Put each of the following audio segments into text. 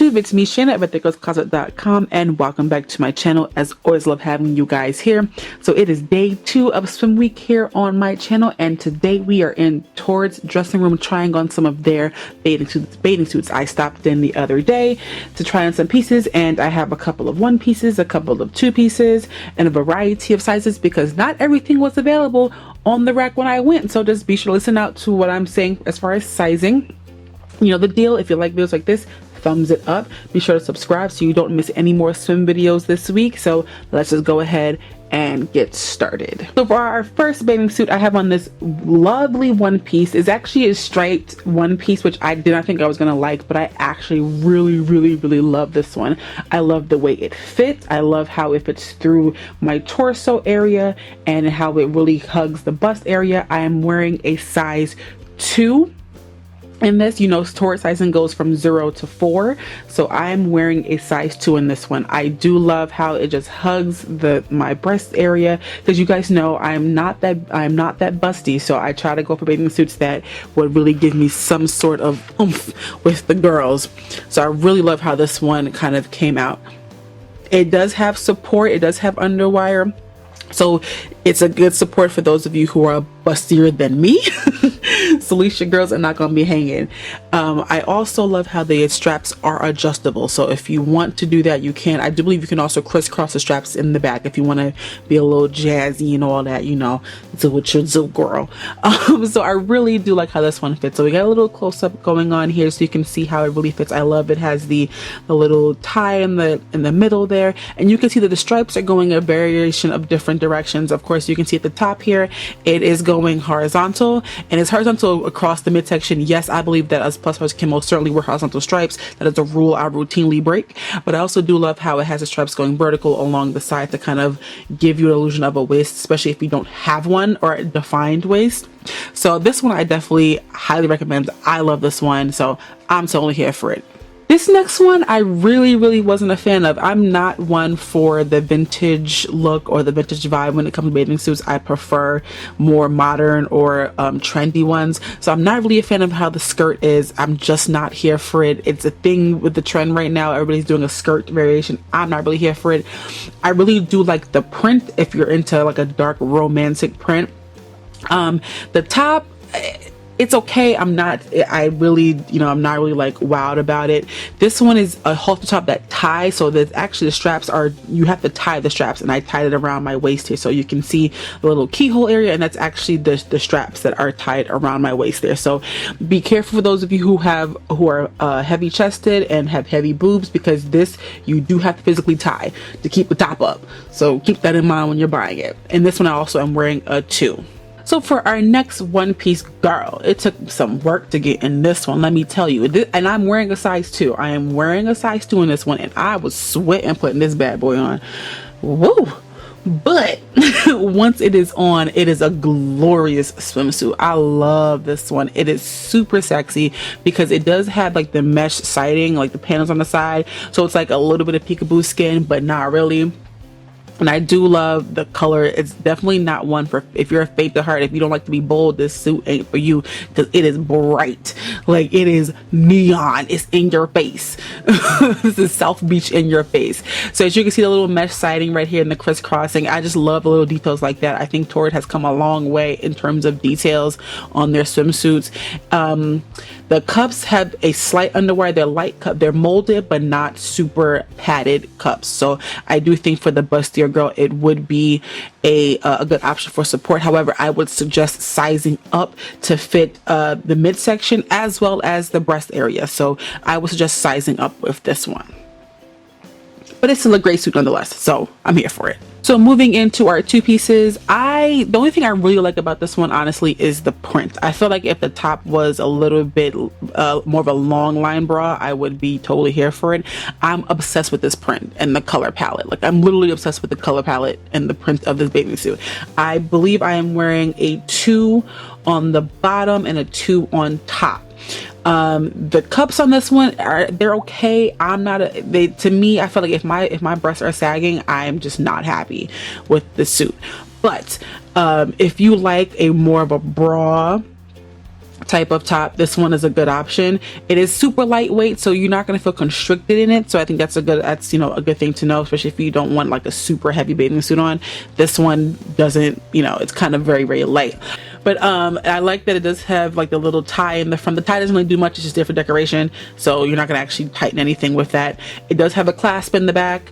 YouTube, it's me Shayna at TheGirlsCloset.com, and welcome back to my channel. As always, love having you guys here. So it is day 2 of swim week here on my channel, and today we are in Torrid's dressing room trying on some of their bathing suits. I stopped in the other day to try on some pieces, and I have a couple of 1 pieces, a couple of 2 pieces, and a variety of sizes because not everything was available on the rack when I went. So just be sure to listen out to what I'm saying as far as sizing. You know the deal. If you like videos like this, thumbs it up. Be sure to subscribe so you don't miss any more swim videos this week. So let's just go ahead and get started. So for our first bathing suit, I have on this lovely 1 piece. It's actually a striped 1 piece, which I did not think I was gonna like, but I actually really love this one. I love the way it fits. I love how it fits through my torso area and how it really hugs the bust area. I am wearing a size 2 in this. You know, Torrid sizing goes from 0 to 4, so I'm wearing a size 2 in this one. I do love how it just hugs my breast area, because you guys know I'm not that busty, so I try to go for bathing suits that would really give me some sort of oomph with the girls. So I really love how this one kind of came out. It does have support, it does have underwire, so it's a good support for those of you who are bustier than me. So at least your girls are not going to be hanging. I also love how the straps are adjustable, so if you want to do that, you can. I do believe you can also crisscross the straps in the back if you want to be a little jazzy and all that, you know, do what you do, girl. So I really do like how this one fits. So we got a little close-up going on here so you can see how it really fits. I love it has the little tie in the middle there, and you can see that the stripes are going a variation of different directions. Of course, you can see at the top here it is going horizontal, and it's horizontal across the midsection. Yes, I believe that us plus sizers can most certainly wear horizontal stripes. That is a rule I routinely break, but I also do love how it has the stripes going vertical along the side to kind of give you an illusion of a waist, especially if you don't have one or a defined waist. So this one I definitely highly recommend. I love this one, so I'm totally here for it. This next one I really wasn't a fan of. I'm not one for the vintage look or the vintage vibe when it comes to bathing suits. I prefer more modern or trendy ones. So I'm not really a fan of how the skirt is. I'm just not here for it. It's a thing with the trend right now. Everybody's doing a skirt variation. I'm not really here for it. I really do like the print if you're into like a dark romantic print. The top, it's okay. I'm not really like wowed about it. This one is a halter top that ties, so that actually the straps are, you have to tie the straps, and I tied it around my waist here so you can see the little keyhole area, and that's actually the straps that are tied around my waist there. So be careful for those of you who are heavy chested and have heavy boobs, because this you do have to physically tie to keep the top up. So keep that in mind when you're buying it. And this one I also am wearing a 2. So for our next 1 piece, girl, it took some work to get in this one, let me tell you. And I'm wearing a size 2. I am wearing a size 2 in this one, and I was sweating putting this bad boy on. Woo! But once it is on, it is a glorious swimsuit. I love this one. It is super sexy because it does have like the mesh siding, like the panels on the side, so it's like a little bit of peekaboo skin, but not really. And I do love the color. It's definitely not one for if you're a faint at heart. If you don't like to be bold, this suit ain't for you, because it is bright. Like, it is neon. It's in your face. This is South Beach in your face. So as you can see, the little mesh siding right here and the crisscrossing, I just love the little details like that. I think Torrid has come a long way in terms of details on their swimsuits. The cups have a slight underwire. They're light cup. They're molded, but not super padded cups. So I do think for the bustier girl, it would be a good option for support. However, I would suggest sizing up to fit the midsection as well as the breast area. So I would suggest sizing up with this one. But it's still a great suit nonetheless, so I'm here for it. So moving into our 2 pieces, the only thing I really like about this one, honestly, is the print. I feel like if the top was a little bit more of a long line bra, I would be totally here for it. I'm obsessed with this print and the color palette. Like, I'm literally obsessed with the color palette and the print of this bathing suit. I believe I am wearing a 2 on the bottom and a 2 on top. The cups on this one they're okay. To me, I feel like if my breasts are sagging, I'm just not happy with the suit. But if you like a more of a bra type of top, this one is a good option. It is super lightweight, so you're not going to feel constricted in it. So I think that's a good thing to know, especially if you don't want like a super heavy bathing suit on. This one doesn't, it's kind of very, very light. But I like that it does have like the little tie in the front. The tie doesn't really do much, it's just there for decoration, so you're not going to actually tighten anything with that. It does have a clasp in the back.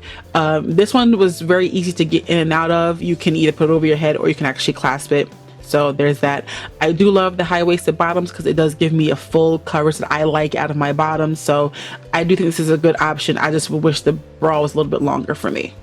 This one was very easy to get in and out of. You can either put it over your head or you can actually clasp it. So there's that. I do love the high-waisted bottoms because it does give me a full coverage that I like out of my bottoms. So I do think this is a good option. I just wish the bra was a little bit longer for me.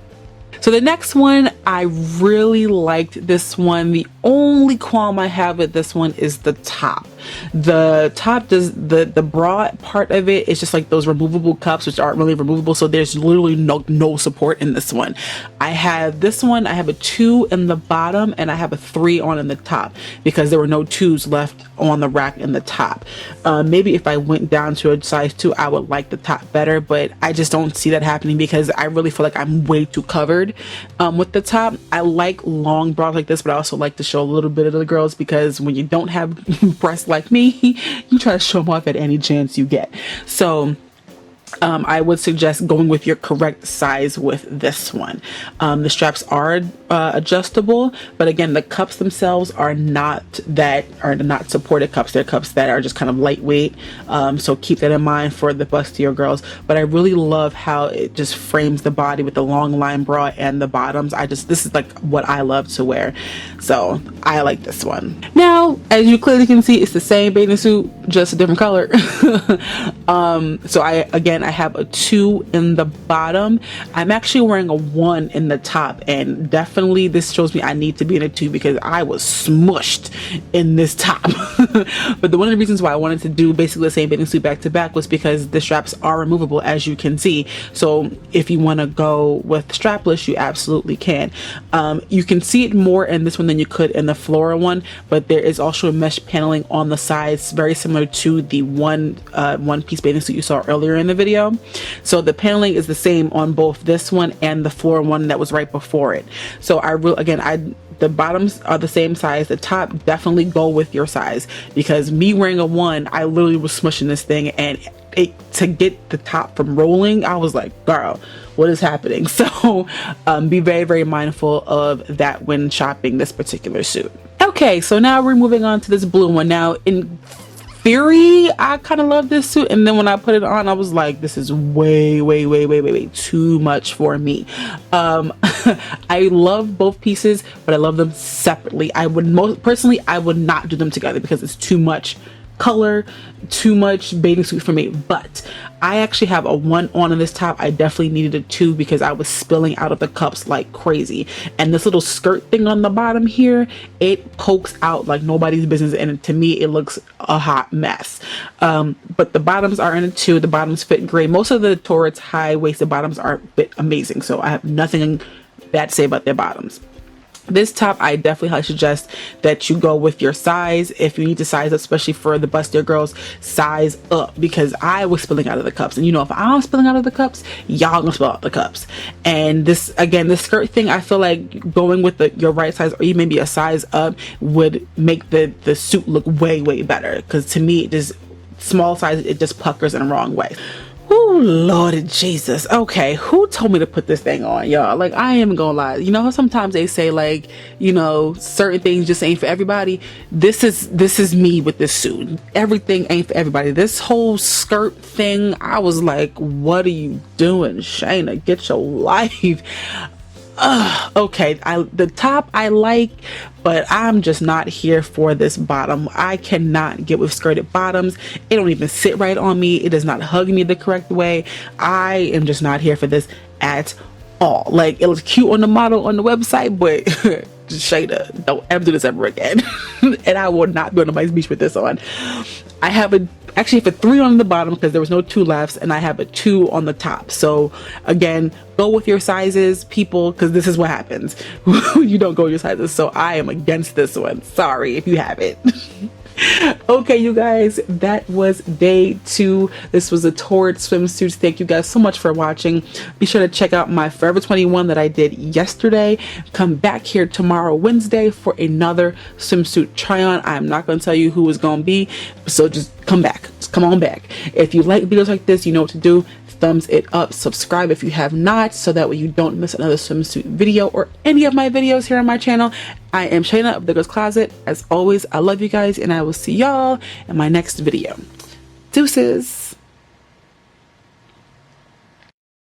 So the next one, I really liked this one. The only qualm I have with this one is the top. The top does the bra part of it is just like those removable cups, which aren't really removable, so there's literally no support in this one. I have this one, I have a 2 in the bottom and I have a 3 on in the top because there were no 2s left on the rack in the top. Maybe if I went down to a size 2, I would like the top better, but I just don't see that happening because I really feel like I'm way too covered with the top. I like long bras like this, but I also like to show a little bit of the girls because when you don't have breasts like me, you try to show them off at any chance you get. So I would suggest going with your correct size with this one. The straps are adjustable, but again, the cups themselves are not supported cups. They're cups that are just kind of lightweight. So keep that in mind for the bustier girls. But I really love how it just frames the body with the long line bra and the bottoms. This is like what I love to wear. So I like this one. Now, as you clearly can see, it's the same bathing suit, just a different color. So I have a 2 in the bottom. I'm actually wearing a 1 in the top, and definitely this shows me I need to be in a 2 because I was smushed in this top. But one of the reasons why I wanted to do basically the same bathing suit back to back was because the straps are removable, as you can see. So if you want to go with strapless, you absolutely can. You can see it more in this one than you could in the Flora one, but there is also a mesh paneling on the sides, very similar to the one piece bathing suit you saw earlier in the video. So the paneling is the same on both this one and the Flora one that was right before it. So the bottoms are the same size. The top, definitely go with your size, because me wearing a 1, I literally was smushing this thing, and to get the top from rolling, I was like, girl, what is happening? So be very, very mindful of that when shopping this particular suit. Okay, so now we're moving on to this blue one. Now, in theory, I kind of love this suit, and then when I put it on, I was like, this is way too much for me. I love both pieces, but I love them separately. I would not do them together because it's too much color, too much bathing suit for me. But I actually have a 1 on in this top. I definitely needed a 2 because I was spilling out of the cups like crazy, and this little skirt thing on the bottom here, it pokes out like nobody's business, and to me it looks a hot mess. But the bottoms are in a 2. The bottoms fit great. Most of the Torrid's high-waisted bottoms are fit amazing, so I have nothing bad to say about their bottoms. This top, I definitely highly suggest that you go with your size. If you need to size up, especially for the bustier girls, size up, because I was spilling out of the cups, and if I'm spilling out of the cups, y'all gonna spill out the cups. And this, again, the skirt thing, I feel like going with your right size or even maybe a size up would make the suit look way better, because to me, it just small size, it just puckers in the wrong way. Oh, Lord Jesus. Okay, who told me to put this thing on, y'all? Like, I am gonna lie. How sometimes they say, like, certain things just ain't for everybody. This is me with this suit. Everything ain't for everybody. This whole skirt thing, I was like, what are you doing, Shayna? Get your life. Okay, the top I like, but I'm just not here for this bottom. I cannot get with skirted bottoms. It don't even sit right on me. It does not hug me the correct way. I am just not here for this at all. Like, it looks cute on the model on the website, but Shayna, don't ever do this ever again. And I will not be on the Mice Beach with this on. I have actually a 3 on the bottom because there was no 2 left, and I have a 2 on the top. So again, go with your sizes, people, because this is what happens. You don't go with your sizes. So I am against this one. Sorry if you have it. Okay, you guys, that was day 2. This was the Torrid swimsuits. Thank you guys so much for watching. Be sure to check out my Forever 21 that I did yesterday. Come back here tomorrow, Wednesday, for another swimsuit try on. I'm not going to tell you who it's going to be, so just come back. Just come on back. If you like videos like this, you know what to do. Thumbs it up, subscribe if you have not, so that way you don't miss another swimsuit video or any of my videos here on my channel. I am Shayna of The Girls Closet. As always, I love you guys, and I will see y'all in my next video. Deuces.